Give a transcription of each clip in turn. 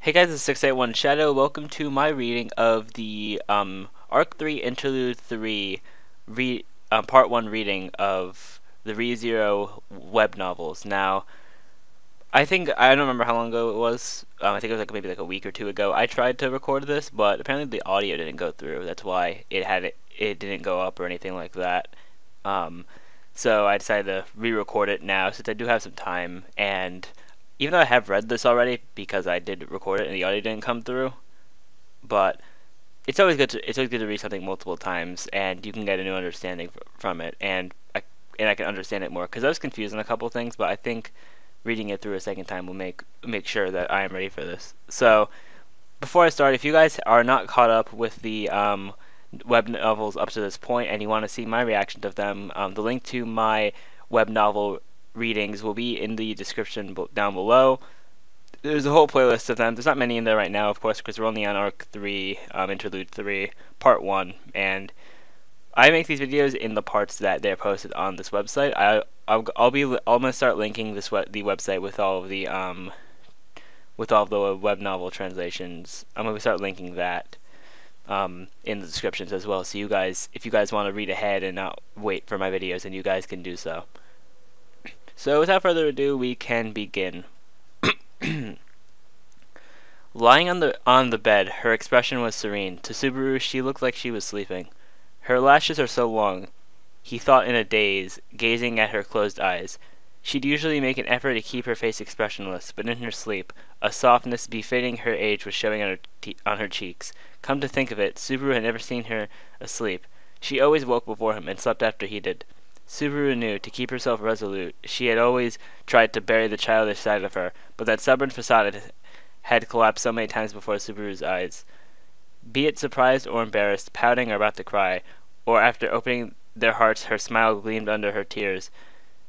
Hey guys, it's 681 Shadow. Welcome to my reading of the Arc 3 Interlude 3 Part 1 reading of the ReZero web novels. Now, I don't remember how long ago it was. I think it was maybe like a week or two ago. I tried to record this, but apparently the audio didn't go through. That's why it didn't go up or anything like that. Um, so I decided to re-record it now since I do have some time. And even though I have read this already because I did record it and the audio didn't come through, but it's always good to read something multiple times and you can get a new understanding from it. And I can understand it more because I was confused on a couple of things, but I think reading it through a second time will make sure that I am ready for this. So before I start, if you guys are not caught up with the web novels up to this point and you want to see my reaction to them, the link to my web novel readings will be in the description down below. There's a whole playlist of them. There's not many in there right now, of course, because we're only on Arc 3, Interlude 3, Part 1, and I make these videos in the parts that they're posted on this website. I'm gonna start linking the website with all the web novel translations. I'm gonna start linking that in the descriptions as well. So if you guys want to read ahead and not wait for my videos, then you guys can do so. So without further ado, we can begin. Lying on the bed, her expression was serene. To Subaru, she looked like she was sleeping. Her lashes are so long, he thought in a daze, gazing at her closed eyes. She'd usually make an effort to keep her face expressionless, but in her sleep, a softness befitting her age was showing on her cheeks. Come to think of it, Subaru had never seen her asleep. She always woke before him and slept after he did. Subaru knew, to keep herself resolute, she had always tried to bury the childish side of her, but that stubborn facade had collapsed so many times before Subaru's eyes. Be it surprised or embarrassed, pouting or about to cry, or after opening their hearts her smile gleamed under her tears,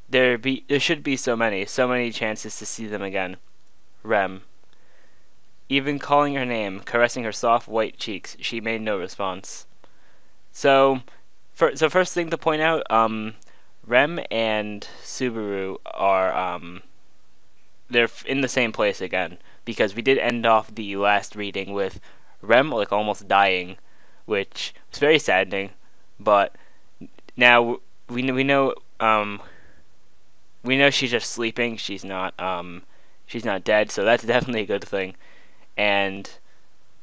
there should be so many chances to see them again. Rem. Even calling her name, caressing her soft white cheeks, she made no response. So first thing to point out, Rem and Subaru are they're in the same place again because we did end off the last reading with Rem like almost dying, which was very saddening. But now we know she's just sleeping. She's not dead, so that's definitely a good thing. And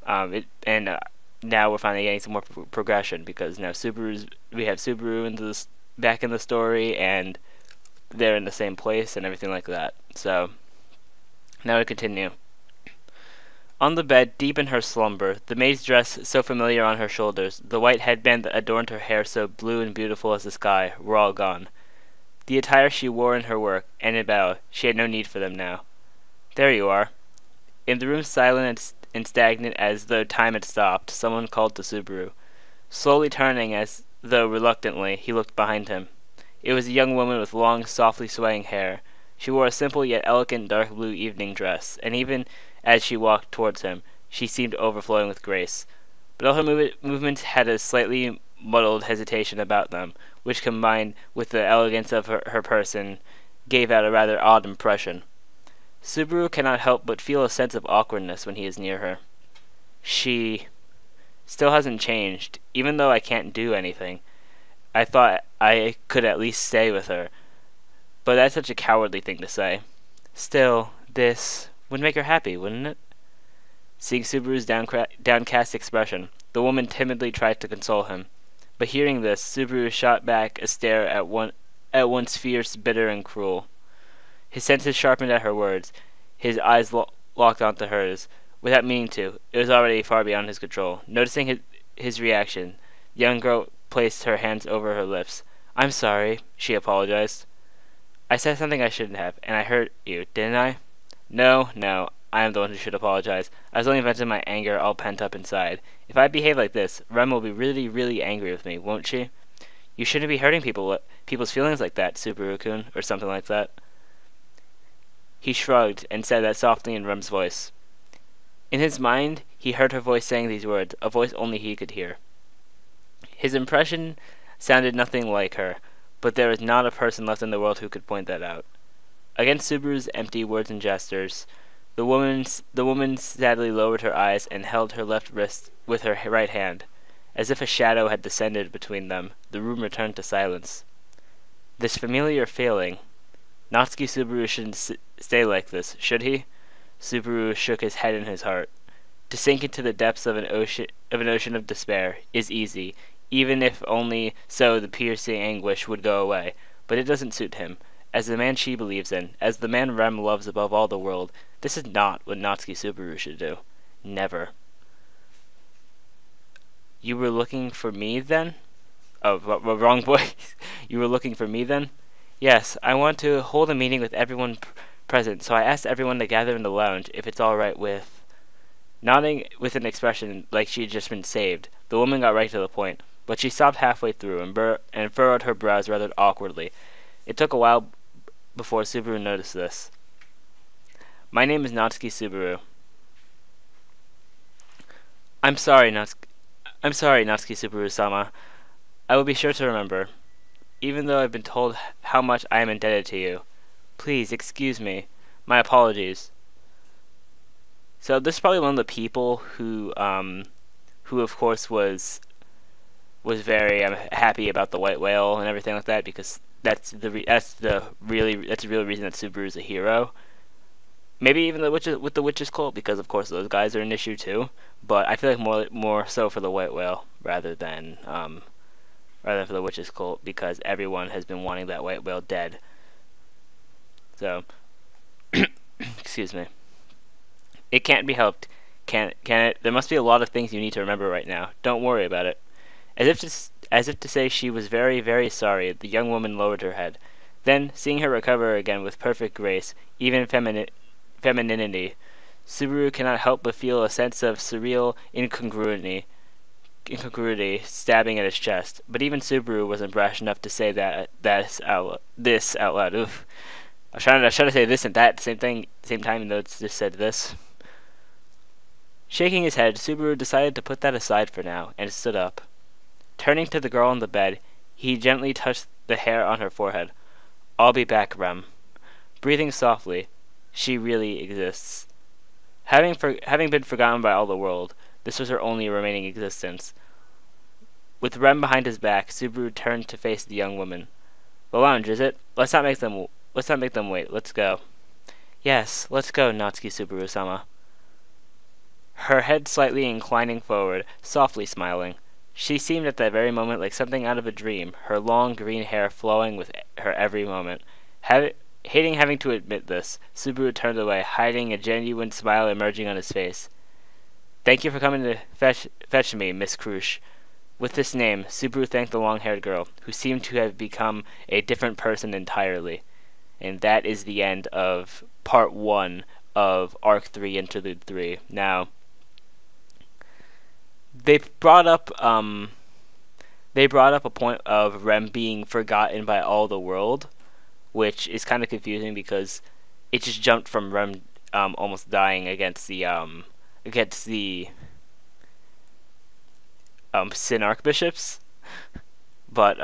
now we're finally getting some more progression because now we have Subaru back in the story and they're in the same place and everything like that. So now we continue. On the bed, deep in her slumber, the maid's dress so familiar on her shoulders, the white headband that adorned her hair so blue and beautiful as the sky, were all gone. The attire she wore in her work, and in battle, she had no need for them now. There you are. In the room silent and stagnant as though time had stopped, someone called to Subaru. Slowly turning, as though reluctantly, he looked behind him. It was a young woman with long, softly swaying hair. She wore a simple yet elegant dark blue evening dress, and even as she walked towards him, she seemed overflowing with grace. But all her movements had a slightly muddled hesitation about them, which combined with the elegance of her person gave out a rather odd impression. Subaru cannot help but feel a sense of awkwardness when he is near her. She still hasn't changed, even though I can't do anything. I thought I could at least stay with her, but that's such a cowardly thing to say. Still, this would make her happy, wouldn't it? Seeing Subaru's downcast expression, the woman timidly tried to console him. But hearing this, Subaru shot back a stare at once fierce, bitter, and cruel. His senses sharpened at her words, his eyes locked onto hers. Without meaning to, it was already far beyond his control. Noticing his reaction, the young girl placed her hands over her lips. "I'm sorry," she apologized. "I said something I shouldn't have, and I hurt you, didn't I?" No, I am the one who should apologize. I was only venting my anger all pent up inside. If I behave like this, Rem will be really, really angry with me, won't she? You shouldn't be hurting people's feelings like that, Subaru-kun, or something like that. He shrugged and said that softly in Rem's voice. In his mind, he heard her voice saying these words, a voice only he could hear. His impression sounded nothing like her, but there was not a person left in the world who could point that out. Against Subaru's empty words and gestures, The woman sadly lowered her eyes and held her left wrist with her right hand. As if a shadow had descended between them, the room returned to silence. This familiar feeling. Natsuki Subaru shouldn't stay like this, should he? Subaru shook his head in his heart. To sink into the depths of an ocean of despair is easy, even if only so the piercing anguish would go away. But it doesn't suit him. As the man she believes in, as the man Rem loves above all the world, this is not what Natsuki Subaru should do. Never. You were looking for me then? Oh, wrong voice. You were looking for me then? Yes, I want to hold a meeting with everyone present, so I asked everyone to gather in the lounge if it's all right with... Nodding with an expression like she had just been saved, the woman got right to the point, but she stopped halfway through and furrowed her brows rather awkwardly. It took a while before Subaru noticed this. My name is Natsuki Subaru. I'm sorry, Natsuki Subaru-sama. I will be sure to remember, even though I've been told how much I am indebted to you. Please excuse me. My apologies. So this is probably one of the people who of course was very happy about the white whale and everything like that, because that's the real reason that Subaru is a hero. Maybe even with the witches cult, because of course those guys are an issue too. But I feel like more so for the white whale rather than for the witches cult, because everyone has been wanting that white whale dead. So excuse me. It can't be helped, can it? There must be a lot of things you need to remember right now. Don't worry about it. As if to say she was very, very sorry, the young woman lowered her head. Then, seeing her recover again with perfect grace, even femininity, Subaru cannot help but feel a sense of surreal incongruity stabbing at his chest. But even Subaru wasn't brash enough to say this out loud. Oof. I was trying to say this and that at the same time, even though it's just said this. Shaking his head, Subaru decided to put that aside for now, and stood up. Turning to the girl on the bed, he gently touched the hair on her forehead. I'll be back, Rem. Breathing softly, she really exists. Having been forgotten by all the world, this was her only remaining existence. With Rem behind his back, Subaru turned to face the young woman. The lounge, is it? Let's not make them wait. Let's go. Yes, let's go, Natsuki Subaru-sama. Her head slightly inclining forward, softly smiling. She seemed at that very moment like something out of a dream, her long green hair flowing with her every moment. Hating having to admit this, Subaru turned away, hiding a genuine smile emerging on his face. Thank you for coming to fetch me, Miss Crush. With this name, Subaru thanked the long-haired girl, who seemed to have become a different person entirely. And that is the end of Part 1 of Arc 3, Interlude 3. Now, they brought up a point of Rem being forgotten by all the world, which is kind of confusing because it just jumped from Rem almost dying against the Sin Archbishops, but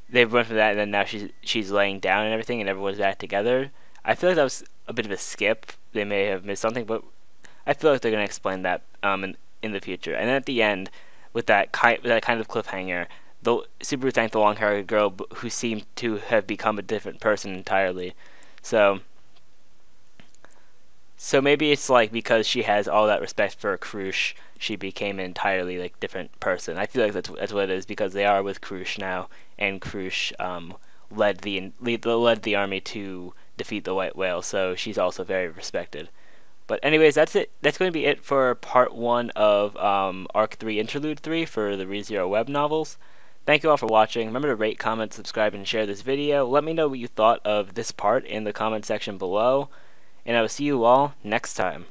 they went from that, and then now she's laying down and everything, and everyone's back together. I feel like that was a bit of a skip. They may have missed something, but I feel like they're gonna explain that in the future. And then at the end, with that kind of cliffhanger, the Subaru thanked the long-haired girl who seemed to have become a different person entirely. So maybe it's like because she has all that respect for Crush, she became an entirely like different person. I feel like that's what it is, because they are with Crush now, and Crush led the army to defeat the white whale, so she's also very respected. But anyways, that's it. That's going to be it for part 1 of Arc 3 Interlude 3 for the ReZero web novels. Thank you all for watching. Remember to rate, comment, subscribe, and share this video. Let me know what you thought of this part in the comment section below, and I will see you all next time.